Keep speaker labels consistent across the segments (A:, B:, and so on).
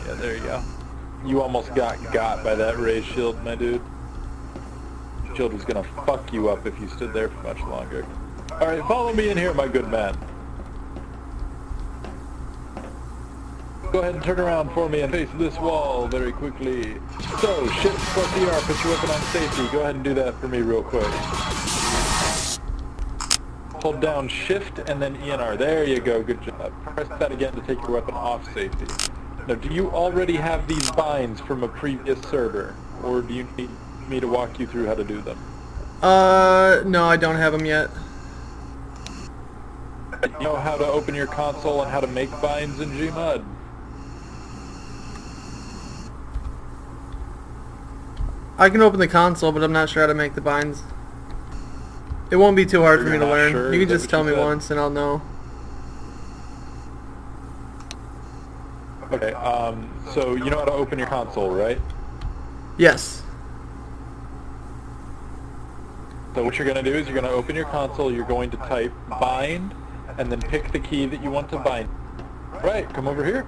A: Yeah, there you go. You almost got by that ray shield, my dude. Shield was gonna fuck you up if you stood there for much longer. Alright, follow me in here, my good man. Go ahead and turn around for me and face this wall very quickly. So, shift plus ER, put your weapon on safety. Go ahead and do that for me real quick. Hold down shift and then ENR. There you go, good job. Press that again to take your weapon off safety. Now, do you already have these binds from a previous server? Or do you need me to walk you through how to do them?
B: No, I don't have them yet.
A: You know how to open your console and how to make binds in Gmod?
B: I can open the console, but I'm not sure how to make the binds. It won't be too hard for me to learn.
A: Sure?
B: You can just tell me once and I'll know.
A: Okay, so you know how to open your console, right?
B: Yes.
A: So what you're going to do is you're going to open your console, you're going to type bind, and then pick the key that you want to bind. Right, come over here.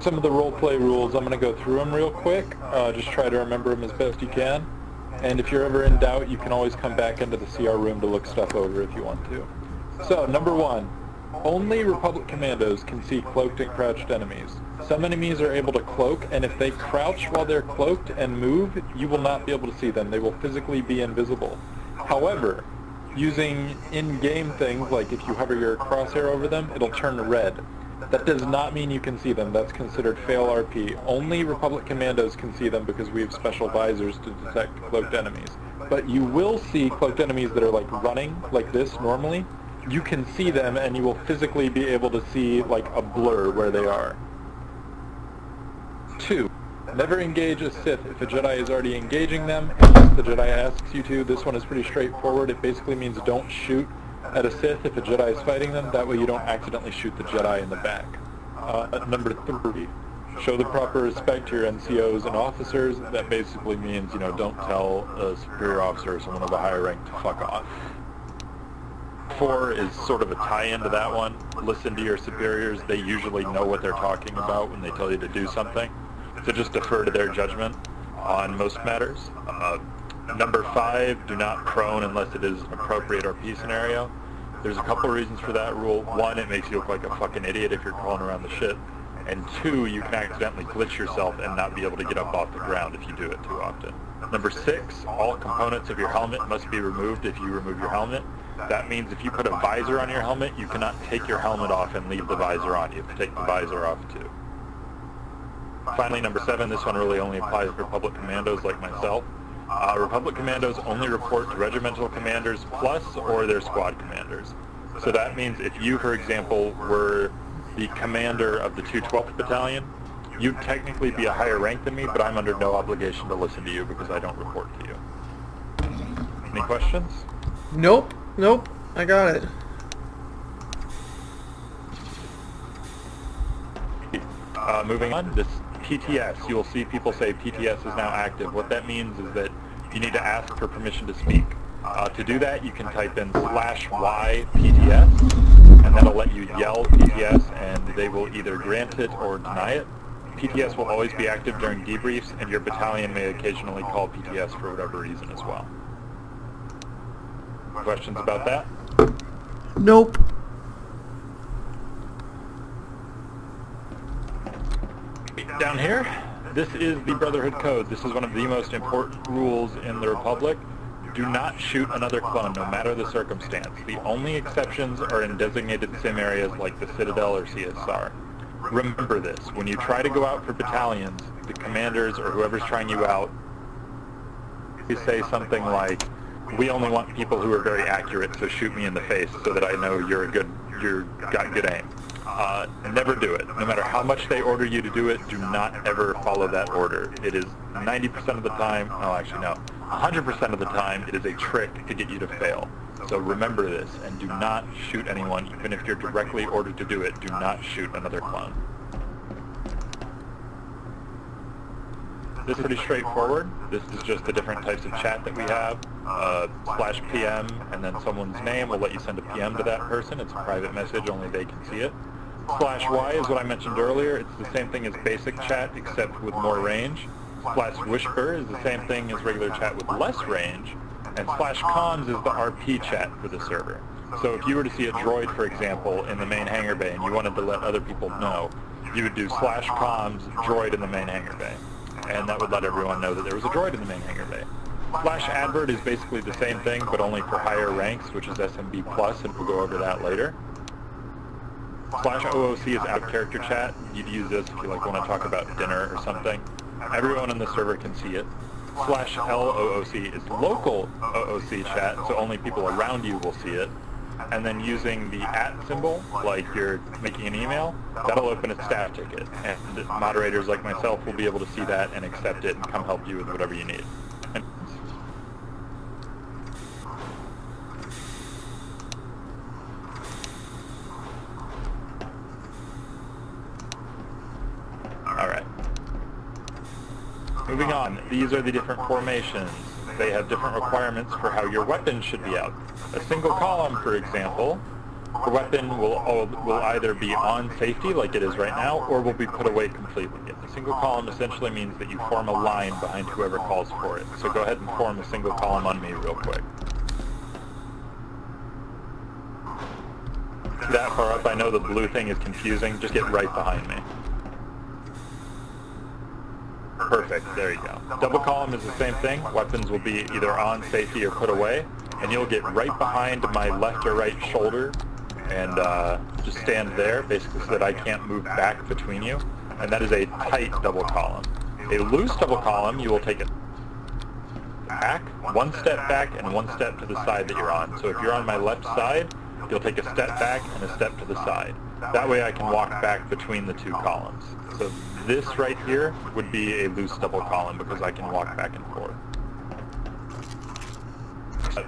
A: Some of the roleplay rules, I'm going to go through them real quick. Just try to remember them as best you can. And if you're ever in doubt, you can always come back into the CR room to look stuff over if you want to. So, number 1. Only Republic Commandos can see cloaked and crouched enemies. Some enemies are able to cloak, and if they crouch while they're cloaked and move, you will not be able to see them. They will physically be invisible. However, using in-game things, like if you hover your crosshair over them, it'll turn red. That does not mean you can see them. That's considered fail RP. Only Republic Commandos can see them because we have special visors to detect cloaked enemies. But you will see cloaked enemies that are like running like this normally. You can see them and you will physically be able to see like a blur where they are. 2. Never engage a Sith if a Jedi is already engaging them unless the Jedi asks you to. This one is pretty straightforward. It basically means don't shoot at a Sith if a Jedi is fighting them. That way you don't accidentally shoot the Jedi in the back. Number 3. Show the proper respect to your NCOs and officers. That basically means, you know, don't tell a superior officer or someone of a higher rank to fuck off. 4 is sort of a tie-in to that one. Listen to your superiors. They usually know what they're talking about when they tell you to do something. So just defer to their judgment on most matters. Number 5, do not prone unless it is an appropriate RP scenario. There's a couple reasons for that rule. 1, it makes you look like a fucking idiot if you're crawling around the shit. And 2, you can accidentally glitch yourself and not be able to get up off the ground if you do it too often. Number 6, all components of your helmet must be removed if you remove your helmet. That means if you put a visor on your helmet, you cannot take your helmet off and leave the visor on. You have to take the visor off too. Finally, number 7, this one really only applies to Republic Commandos like myself. Republic Commandos only report to regimental commanders plus or their squad commanders. So that means if you, for example, were the commander of the 212th Battalion, you'd technically be a higher rank than me, but I'm under no obligation to listen to you because I don't report to you. Any questions?
B: Nope. Nope. I got it.
A: Moving on, this PTS, you will see people say PTS is now active. What that means is that you need to ask for permission to speak. To do that, you can type in /y PTS, and that'll let you yell PTS, and they will either grant it or deny it. PTS will always be active during debriefs, and your battalion may occasionally call PTS for whatever reason as well. Questions about that?
B: Nope.
A: Down here, this is the Brotherhood Code. This is one of the most important rules in the Republic. Do not shoot another clone, no matter the circumstance. The only exceptions are in designated sim areas like the Citadel or CSR. Remember this, when you try to go out for battalions, the commanders or whoever's trying you out, you say something like, we only want people who are very accurate, so shoot me in the face so that I know you're got good aim. Never do it. No matter how much they order you to do it, do not ever follow that order. It is 90% of the time, no actually no, 100% of the time it is a trick to get you to fail. So remember this, and do not shoot anyone, even if you're directly ordered to do it, do not shoot another clone. This is pretty straightforward. This is just the different types of chat that we have. /PM and then someone's name will let you send a PM to that person. It's a private message, only they can see it. /Y is what I mentioned earlier. It's the same thing as basic chat except with more range. /whisper is the same thing as regular chat with less range. And /comms is the RP chat for the server. So if you were to see a droid, for example, in the main hangar bay and you wanted to let other people know, you would do /comms droid in the main hangar bay. And that would let everyone know that there was a droid in the main hangar bay. /advert is basically the same thing, but only for higher ranks, which is SMB+, and we'll go over that later. /OOC is out-of-character chat. You'd use this if you want to talk about dinner or something. Everyone on the server can see it. /LOOC is local OOC chat, so only people around you will see it. And then using the @ symbol, like you're making an email, that'll open a staff ticket. And moderators like myself will be able to see that and accept it and come help you with whatever you need. Alright. Moving on, these are the different formations. They have different requirements for how your weapon should be out. A single column, for example, the weapon will either be on safety, like it is right now, or will be put away completely. A single column essentially means that you form a line behind whoever calls for it. So go ahead and form a single column on me real quick. That far up, I know the blue thing is confusing. Just get right behind me. Perfect, there you go. Double column is the same thing. Weapons will be either on safety or put away, and you'll get right behind my left or right shoulder and just stand there, basically so that I can't move back between you. And that is a tight double column. A loose double column, you will take it back, one step back, and one step to the side that you're on. So if you're on my left side, you'll take a step back and a step to the side. That way I can walk back between the two columns. So this right here would be a loose double column because I can walk back and forth.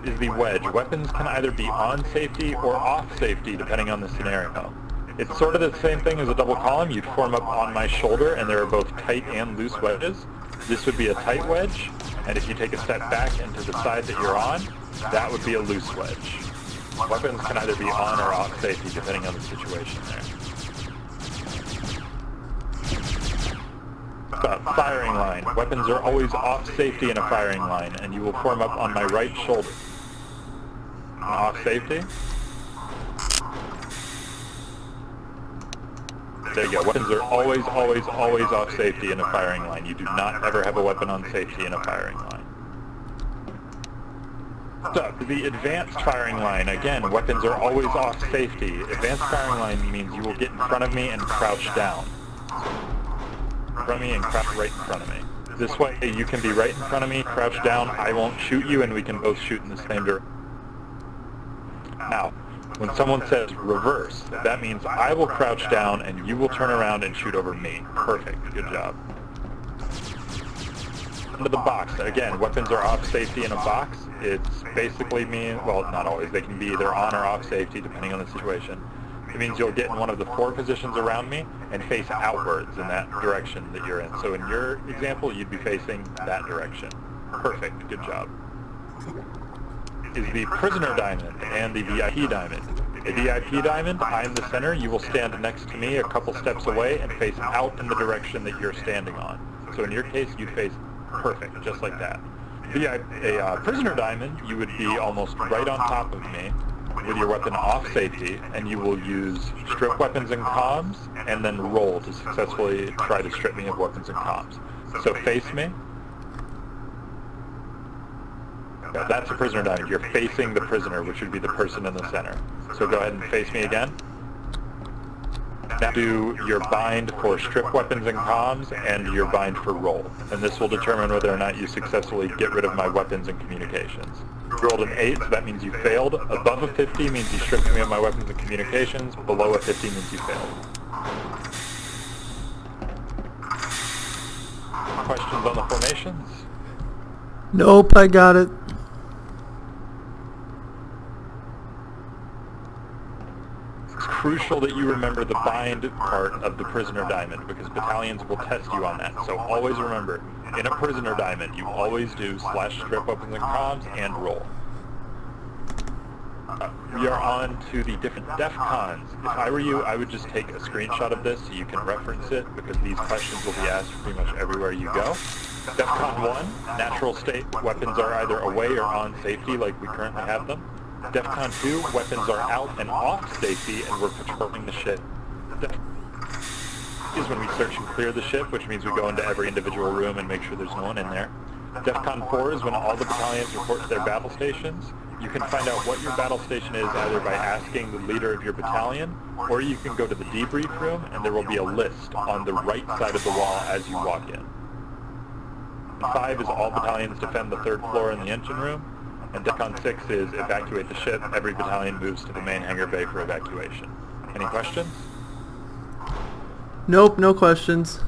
A: Is the wedge. Weapons can either be on safety or off safety depending on the scenario. It's sort of the same thing as a double column. You'd form up on my shoulder and there are both tight and loose wedges. This would be a tight wedge, and if you take a step back and to the side that you're on, that would be a loose wedge. Weapons can either be on or off safety depending on the situation there. Firing line. Weapons are always off safety in a firing line, and you will form up on my right shoulder. Off safety. There you go. Weapons are always off safety in a firing line. You do not ever have a weapon on safety in a firing line. So, the advanced firing line, again, weapons are always off safety. Advanced firing line means you will get in front of me and crouch down. From me and crouch right in front of me. This way you can be right in front of me, crouch down, I won't shoot you, and we can both shoot in the same direction. Now, when someone says reverse, that means I will crouch down and you will turn around and shoot over me. Perfect, good job. Into the box. Again, weapons are off safety in a box. It's basically well, not always. They can be either on or off safety depending on the situation. It means you'll get in one of the 4 positions around me and face outwards in that direction that you're in. So in your example, you'd be facing that direction. Perfect, good job. Is the prisoner diamond and the VIP diamond. A VIP diamond, I'm the center, you will stand next to me a couple steps away and face out in the direction that you're standing on. So in your case, you'd face perfect, just like that. A prisoner diamond, you would be almost right on top of me with your weapon off safety, and you will use strip weapons and comms, and then roll to successfully try to strip me of weapons and comms. So face me. Yeah, that's a prisoner diamond. You're facing the prisoner, which would be the person in the center. So go ahead and face me again. Now do your bind for strip weapons and comms, and your bind for roll. And this will determine whether or not you successfully get rid of my weapons and communications. You rolled an 8, so that means you failed. Above a 50 means you stripped me of my weapons and communications. Below a 50 means you failed. Questions on the formations?
B: Nope, I got it.
A: It's crucial that you remember the bind part of the prisoner diamond because battalions will test you on that. So always remember, in a prisoner diamond, you always do /strip weapons and comms and roll. We are on to the different DEF cons. If I were you, I would just take a screenshot of this so you can reference it, because these questions will be asked pretty much everywhere you go. DEF CON 1, natural state weapons are either away or on safety like we currently have them. DEF CON 2, weapons are out and off safety and we're patrolling the ship. Is when we search and clear the ship, which means we go into every individual room and make sure there's no one in there. DEF CON 4 is when all the battalions report to their battle stations. You can find out what your battle station is either by asking the leader of your battalion, or you can go to the debrief room and there will be a list on the right side of the wall as you walk in. 5 is all battalions defend the 3rd floor in the engine room, and DEF CON 6 is evacuate the ship. Every battalion moves to the main hangar bay for evacuation. Any questions?
B: Nope, no questions.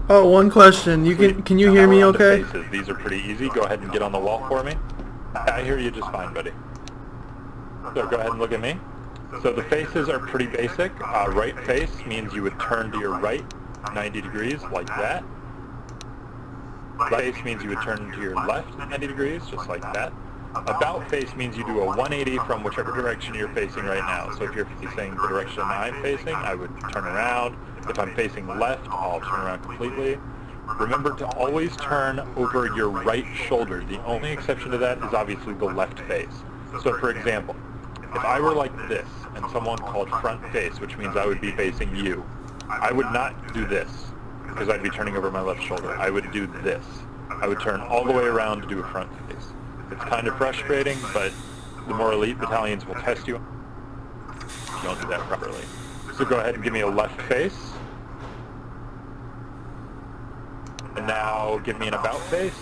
B: Oh, one question. Can you hear me okay?
A: Faces. These are pretty easy. Go ahead and get on the wall for me. I hear you just fine, buddy. So go ahead and look at me. So the faces are pretty basic. Right face means you would turn to your right 90 degrees like that. Left face means you would turn to your left 90 degrees just like that. About face means you do a 180 from whichever direction you're facing right now. So if you're facing the direction I'm facing, I would turn around. If I'm facing left, I'll turn around completely. Remember to always turn over your right shoulder. The only exception to that is obviously the left face. So for example, if I were like this and someone called front face, which means I would be facing you, I would not do this because I'd be turning over my left shoulder. I would do this. I would turn all the way around to do a front face. It's kind of frustrating, but the more elite battalions will test you if you don't do that properly. So go ahead and give me a left face. And now give me an about face.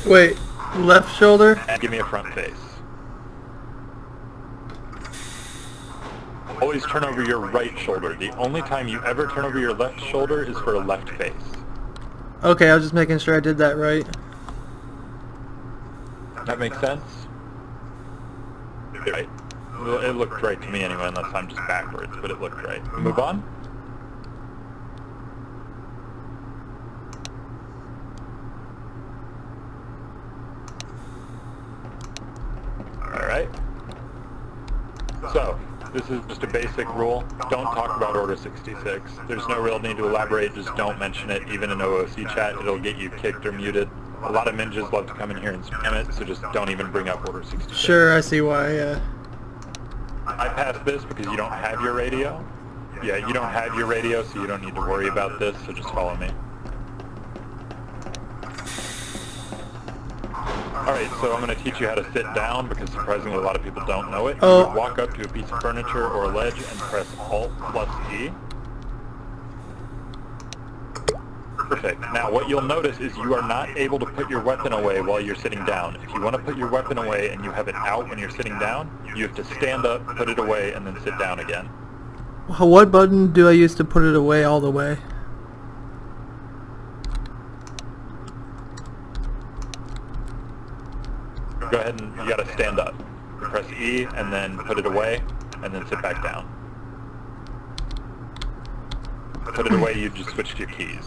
B: Wait, left shoulder?
A: And give me a front face. Always turn over your right shoulder. The only time you ever turn over your left shoulder is for a left face.
B: Okay, I was just making sure I did that right.
A: That makes sense? Right. Well, it looked right to me anyway, unless I'm just backwards, but it looked right. Move on. Alright. So, this is just a basic rule. Don't talk about Order 66. There's no real need to elaborate, just don't mention it. Even in OOC chat, it'll get you kicked or muted. A lot of ninjas love to come in here and spam it, so just don't even bring up Order 66.
B: Sure, I see why, yeah.
A: I passed this because you don't have your radio. Yeah, you don't have your radio, so you don't need to worry about this, so just follow me. Alright, so I'm going to teach you how to sit down, because surprisingly a lot of people don't know it. You would walk up to a piece of furniture or a ledge and press Alt+E. Perfect. Now what you'll notice is you are not able to put your weapon away while you're sitting down. If you want to put your weapon away and you have it out when you're sitting down, you have to stand up, put it away, and then sit down again.
B: What button do I use to put it away all the way?
A: Go ahead and you gotta stand up. You press E and then put it away, and then sit back down. Put it away, you just switch to your keys.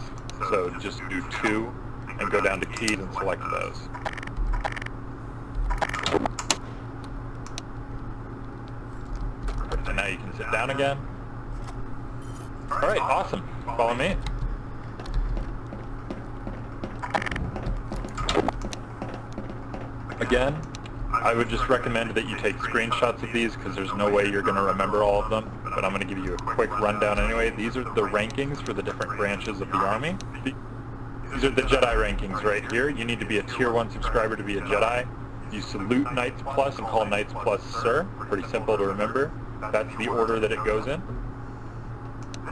A: So just do 2 and go down to keys and select those. And now you can sit down again. Alright, awesome. Follow me. Again, I would just recommend that you take screenshots of these because there's no way you're going to remember all of them, but I'm going to give you a quick rundown anyway. These are the rankings for the different branches of the Army. These are the Jedi rankings right here. You need to be a Tier 1 subscriber to be a Jedi. You salute Knights Plus and call Knights Plus Sir. Pretty simple to remember. That's the order that it goes in.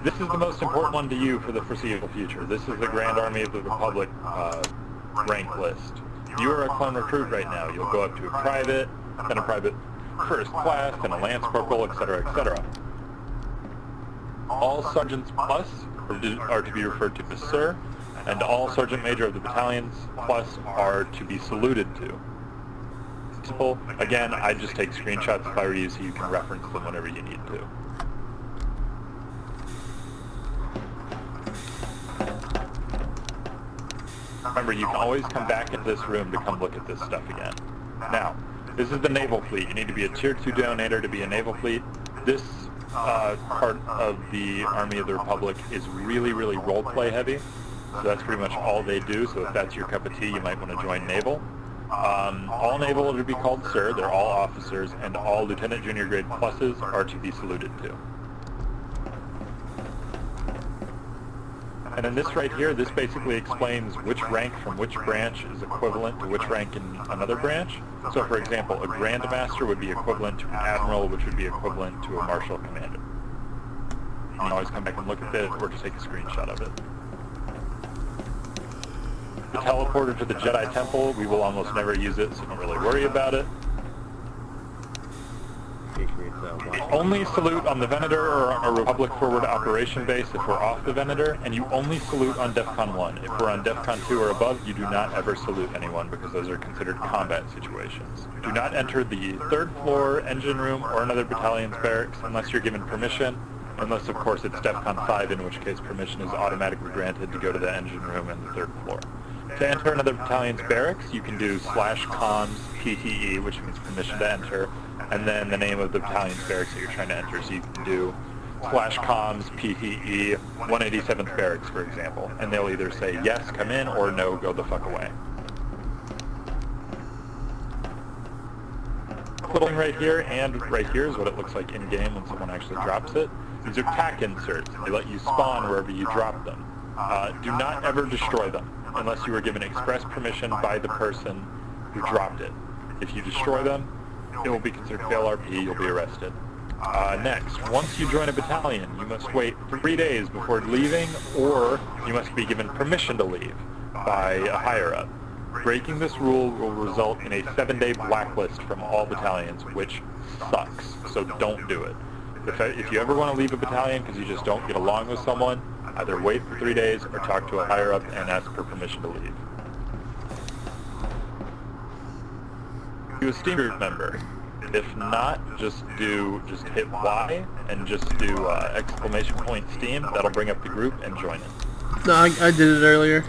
A: This is the most important one to you for the foreseeable future. This is the Grand Army of the Republic rank list. You are a clone recruit right now. You'll go up to a private, then a private first class, then a lance corporal, etc., etc. All sergeants plus are to be referred to as sir, and all sergeant major of the battalions plus are to be saluted to. Simple. Again, I just take screenshots if I were you, so you can reference them whenever you need to. Remember, you can always come back into this room to come look at this stuff again. Now, this is the naval fleet. You need to be a tier 2 donator to be a naval fleet. This part of the Army of the Republic is really, really roleplay heavy. So that's pretty much all they do. So if that's your cup of tea, you might want to join naval. All naval are to be called sir. They're all officers, and all lieutenant junior grade pluses are to be saluted to. And then this right here, this basically explains which rank from which branch is equivalent to which rank in another branch. So for example, a Grand Master would be equivalent to an Admiral, which would be equivalent to a Marshal Commander. You can always come back and look at this, or just take a screenshot of it. The teleporter to the Jedi Temple, we will almost never use it, so don't really worry about it. Only salute on the Venator or a Republic forward operation base if we're off the Venator, and you only salute on DEFCON 1. If we're on DEFCON 2 or above, you do not ever salute anyone because those are considered combat situations. Do not enter the 3rd floor engine room or another battalion's barracks unless you're given permission, unless of course it's DEFCON 5, in which case permission is automatically granted to go to the engine room and the 3rd floor. To enter another battalion's barracks, you can do /comms PTE, which means permission to enter, and then the name of the battalion's barracks that you're trying to enter. So you can do /comms PTE 187th barracks, for example, and they'll either say yes, come in, or no, go the fuck away. Little thing right here and right here is what it looks like in game when someone actually drops it. These are pack inserts. They let you spawn wherever you drop them. Do not ever destroy them unless you are given express permission by the person who dropped it. If you destroy them, it will be considered fail RP, you'll be arrested. Next, once you join a battalion, you must wait 3 days before leaving, or you must be given permission to leave by a higher-up. Breaking this rule will result in a 7-day blacklist from all battalions, which sucks, so don't do it. If you ever want to leave a battalion because you just don't get along with someone, either wait for 3 days or talk to a higher-up and ask for permission to leave. Do a Steam group member. If not, just hit Y and just do ! Steam. That'll bring up the group and join it.
B: No, I did it earlier.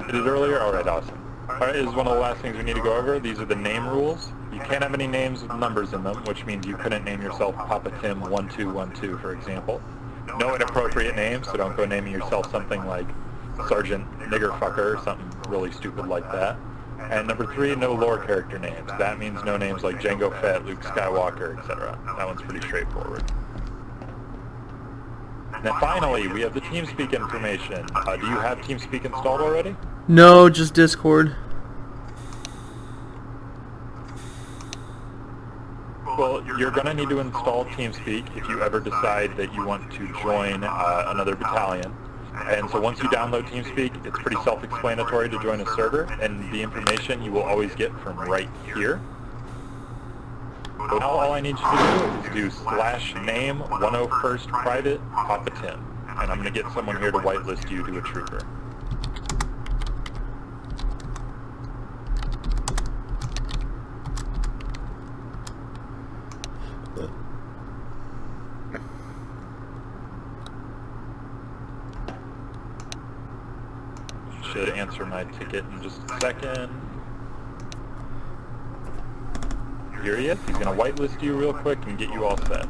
A: Did it earlier? Alright, awesome. Alright, this is one of the last things we need to go over. These are the name rules. You can't have any names with numbers in them, which means you couldn't name yourself Papa Tim 1212, for example. No inappropriate names, so don't go naming yourself something like Sergeant Niggerfucker or something really stupid like that. And number 3, no lore character names. That means no names like Jango Fett, Luke Skywalker, etc. That one's pretty straightforward. Now finally, we have the TeamSpeak information. Do you have TeamSpeak installed already?
B: No, just Discord.
A: Well, you're going to need to install TeamSpeak if you ever decide that you want to join another battalion. And so once you download TeamSpeak, it's pretty self-explanatory to join a server, and the information you will always get from right here. So now all I need you to do is do /name 101st private Papa Tim, and I'm going to get someone here to whitelist you to a trooper. Should answer my ticket in just a second. Here he is. He's going to whitelist you real quick and get you all set.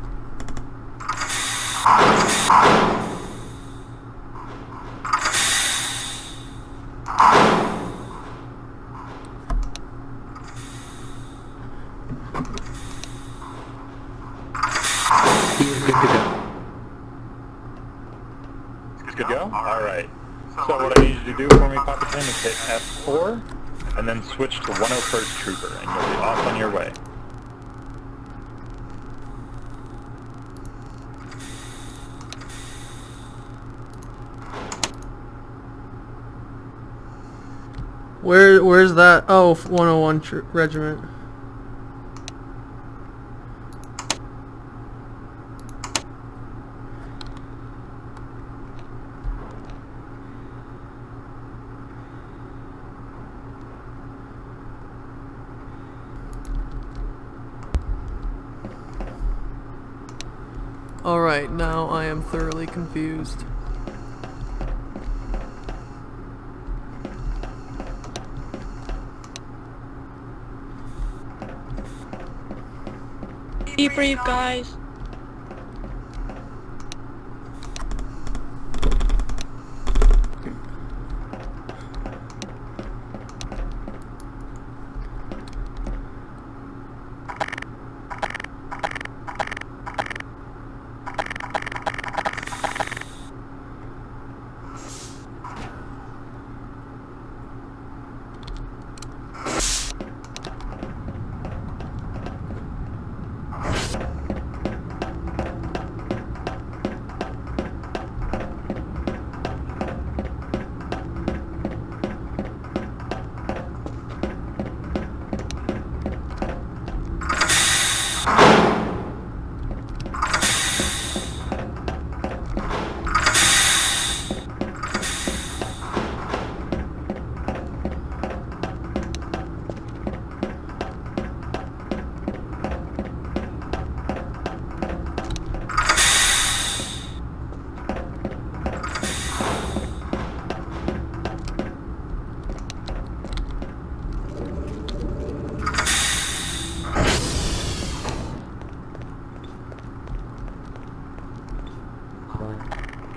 C: He is good to go.
A: He's good to go? Alright. So what I need you to do for me, Papa Tim, is hit F4, and then switch to 101st Trooper, and you'll be off on your way.
B: Where's that? Oh, 101 Regiment. Alright, now I am thoroughly confused.
D: Debrief, guys.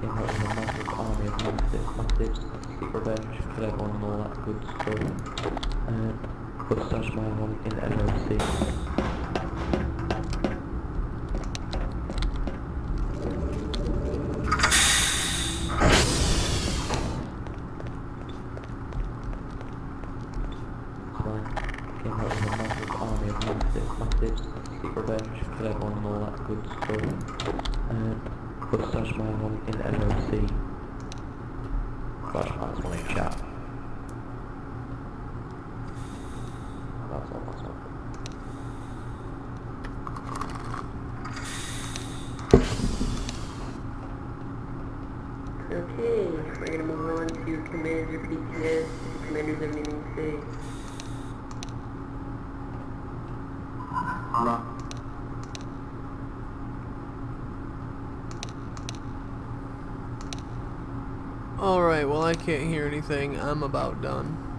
C: Came out with a massive army of massive seek revenge, kill everyone and all that good stuff. And put stash mine on in LOC. Came out with a massive army of massive seek revenge, kill everyone and all that good stuff. And put stash mine on in LOC. Flash mine's one in chat. That's all, that's all.
E: Okay, we're gonna move on to Commander PTS, Commanders of Naming State.
B: Alright, well I can't hear anything. I'm about done.